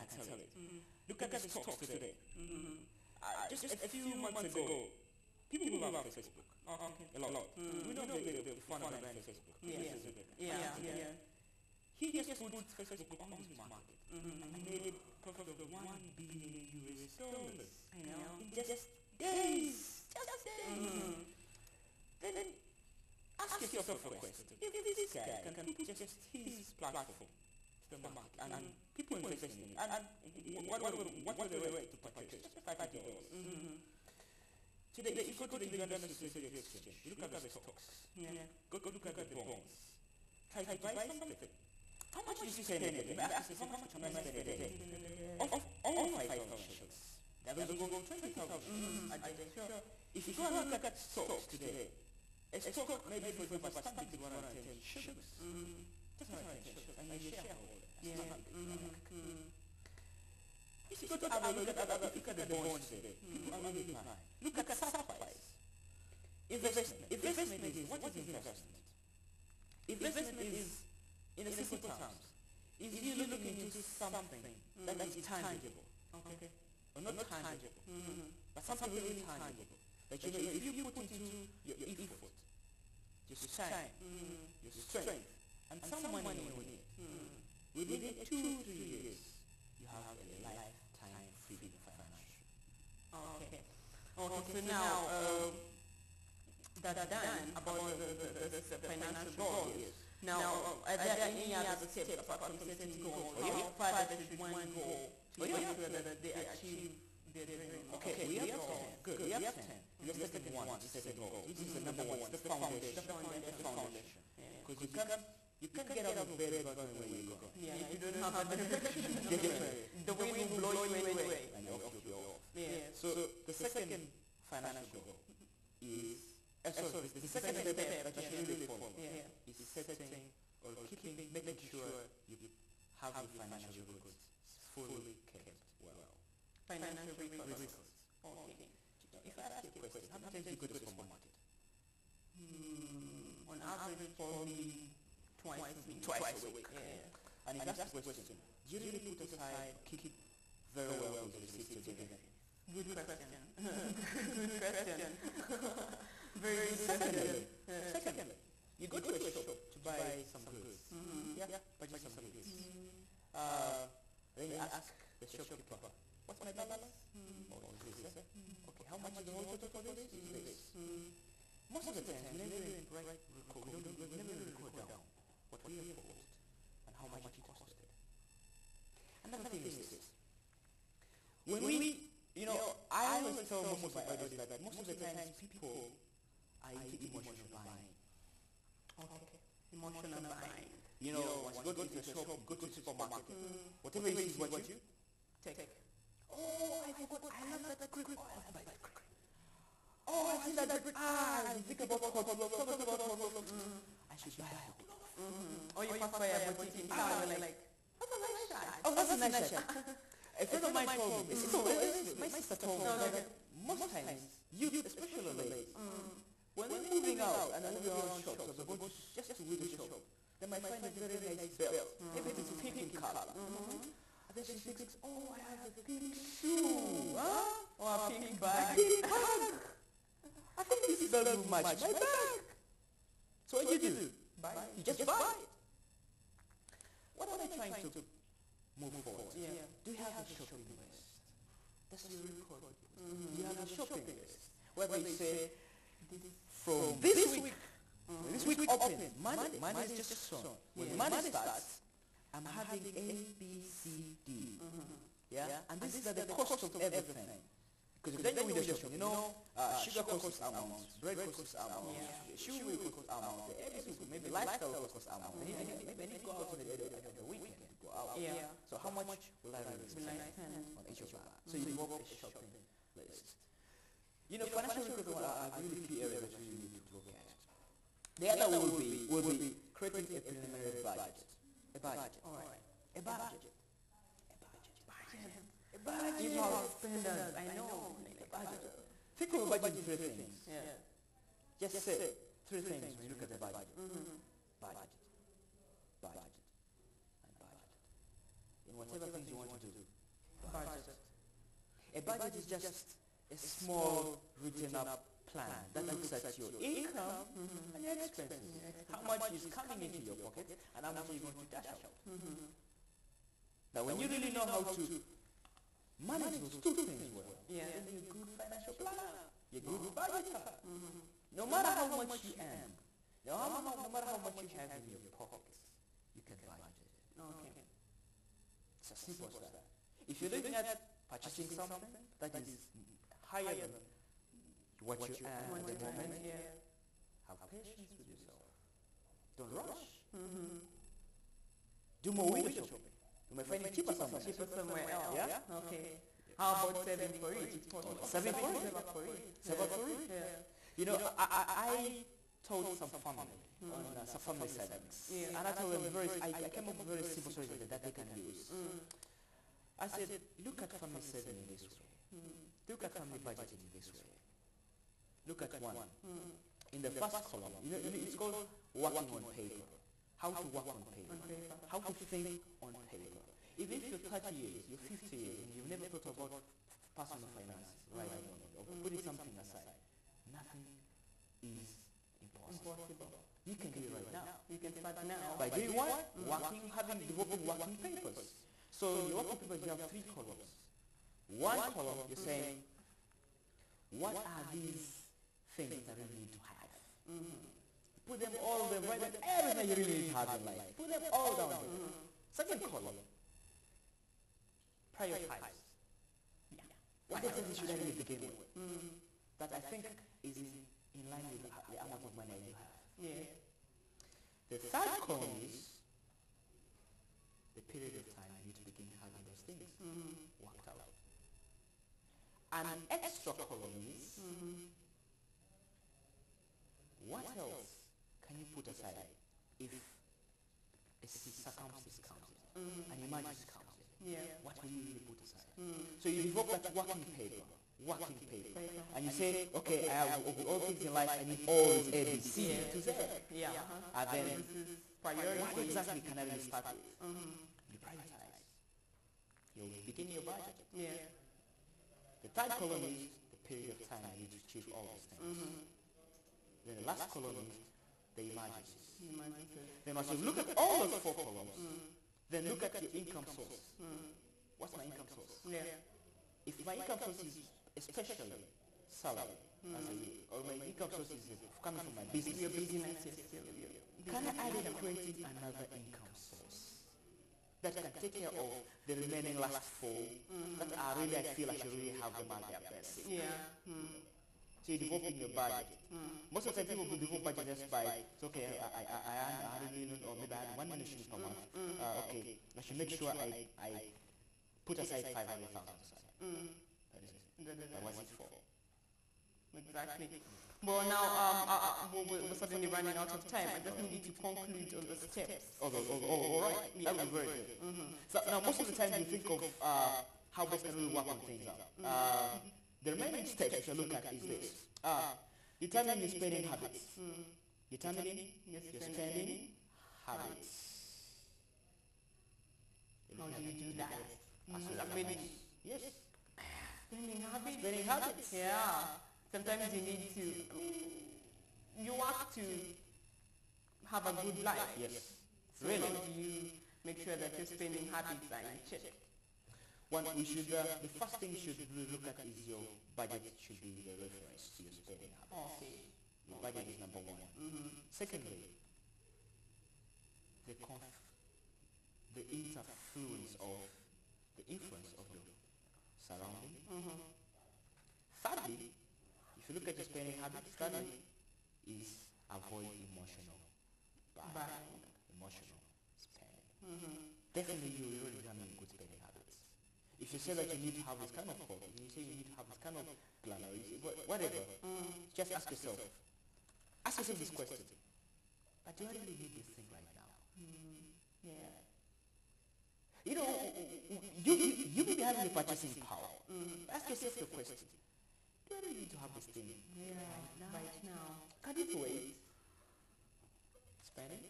I can tell it. Look at the stocks today. Just a few months ago, people love Facebook. Okay. A lot. We know the fun behind Facebook. Yeah. He just put Facebook on his market and made profit of $1 billion. In just days. Just days. Then ask yourself a question. If this guy can put just his platform to the market and people invest in it, and what were the rate to purchase? Just $50. Today, if you go to the Uganda Security Exchange, look at the stocks. Go look at the bonds. Try to buy something. How much did you spend a day? Ask yourself, how much am I spending a day? All 5,000 shillings. They're going to go 20,000 a day. So if you go and look at stocks today, a stock maybe for example standing 110 shillings. Just 110 shillings. And you're a shareholder. If you go to have a look at the bonds today, people are really buying. Look at supplies. Investment is, what is investment? Investment is, in a simple terms, is you looking into something that is tangible, okay? Or not tangible, but something really tangible. That if you put into your effort, your time, your strength, and some money on it, within 2-3 years, you have a lifetime freedom financial. Okay. So now that's done about the financial goals. Now, are there any other steps apart from setting goals? How far does one go to ensure that they achieve their dream? Okay, we have 10. Good, we have 10. The second one is setting goals. This is the number one, the foundation. Because you can't get out of bed without knowing where you're going. Yeah, if you don't have a direction, the wind will blow you anyway. And you're off. Yeah. So the second financial goal is, the second step that you should really follow is setting or making sure you have your financial records fully kept well. Financial records. Okay. If I ask you a question, how many times do you go to the supermarket? On average, probably twice a week. Yeah. And if that's the question, do you really put aside, keep very well the receipts you're given? Good question. Good question. Very good. Secondly, you go to a shop to buy some goods. Purchase some goods. Then you ask the shopkeeper, what's my balance? Oh, this. Okay, how much is the whole total for this? This. Most of the time, we never even record down what we have bought and how much it costed. Another thing is this. When we, I always tell most of my audience that most of the times people are into emotional buying. Okay. Emotional buying. Once you go to the shop, go to the supermarket, whatever you see, what you take. Oh, I forgot, I love that cream. Oh, I buy that cream. Oh, I see that bread. I think about hot love. I should buy hot love. Or you pass by a boutique in town and like, that's a nice shirt. Oh, that's a nice shirt. A friend of mine told me, my sister told me that most times, especially ladies, when they're moving out and moving around shops, or they're going just to the shop, they might find a very nice belt. Maybe it's pink in color. And then she thinks, oh, I have a pink shoe, or a pink bag. I think this doesn't match my bag. So what do? You just buy it. What am I trying to move forward? Do you have a shopping list? That's your record. You have a shopping list where they say, from this week open, Monday is just so. When Monday starts, I'm having A, B, C, D. And this is the cost of everything. Because then you read the shop, sugar costs amount, bread costs amount, shoe costs amount, maybe lifestyle costs amount. Maybe I need to go out on the weekend to go out. So how much will I spend on each of that? So you develop a shopping list. Financial records are really key areas that you need to look at. The other will be creating a preliminary budget. A budget. All right. A budget. You have spenders, I know, like a budget. Think of a budget in 3 things. Just say 3 things when you look at the budget. Budget. And budget. In whatever things you want to do, budget? A budget is just a small written up plan that looks at your income and your expenses. How much is coming into your pocket and how much are you going to dash out. Now when you really know how to manage those two things well, then you're a good financial planner. You're a good budgeter. No matter how much you earn, no matter how much you have in your pockets, you can budget it. Okay. It's as simple as that. If you're looking at purchasing something that is higher than what you earn at the moment, have patience with yourself. Don't rush. Do more window shopping. You may find it cheaper somewhere. Cheaper somewhere else. Yeah? Okay. How about saving for it? Saving for it? Save up for it? Yeah. You know, I told some family on some family savings. And I told them I came up with very simple solutions that they can use. I said, look at family saving in this way. Look at family budgeting in this way. Look at one. In the first column, it's called working on paper. How to work on paper. How to think on paper. Even if you're 30 years, you're 50 years, and you've never thought about personal finances, right? Or putting something aside, nothing is impossible. You can do it right now. You can start now. By doing what? Developing working papers. So your working papers, you have 3 columns. One column, you're saying, what are these things that I really need to have? Put them all there, write down everything you really need to have in life. Put them all down there. Second column, prioritize. What exactly should I really begin with? That I think is in line with the amount of money you have. The third column is the period of time you need to begin having those things worked out. An extra column is what else can you put aside if a circumstance comes in, an emergency comes in? What will you really put aside? So you develop that working paper, and you say, okay, I have all things in life, I need all this A, B, C to Z. And then, what exactly can I really start with? You prioritize. You begin your budget. The third column is the period of time you need to achieve all these things. Then the last column is the emergencies. Then once you look at all those 4 columns, then look at your income source. What's my income source? If my income source is especially salary, or my income source is coming from my business, can I adequate another income source that can take care of the remaining last 4 that I feel I should really have them at their best? So you're developing your budget. Most of the time people will develop budget just by, it's okay, I earn 100 million or maybe I earn 1 million shillings per month. Okay, I should make sure I put aside 500,000 aside. That is it. But what's it for? Exactly. Well, now we're suddenly running out of time. I just need to conclude on the steps. All right. That would be very good. So now most of the time you think of how best can we work on things out. The remaining steps you should look at is this. Determine your spending habits. Determining your spending habits. How do you do that? Yes. Spending habits. Yeah. Sometimes you need to, you want to have a good life. Yes. So really, how do you make sure that your spending habits are in check? The first thing you should really look at is your budget should be the reference to your spending habits. Okay. Your budget is number 1. Secondly, the influence of your surrounding. Thirdly, if you look at your spending habits, thirdly is avoid emotional buying, emotional spending. Definitely you already have good spending habits. If you say that you need to have this kind of hobby, you say you need to have this kind of planner, whatever, just ask yourself this question. But do I really need this thing right now? You know, you may be having a purchasing power. Ask yourself the question. Do I really need to have this thing right now? Can it wait? Spending?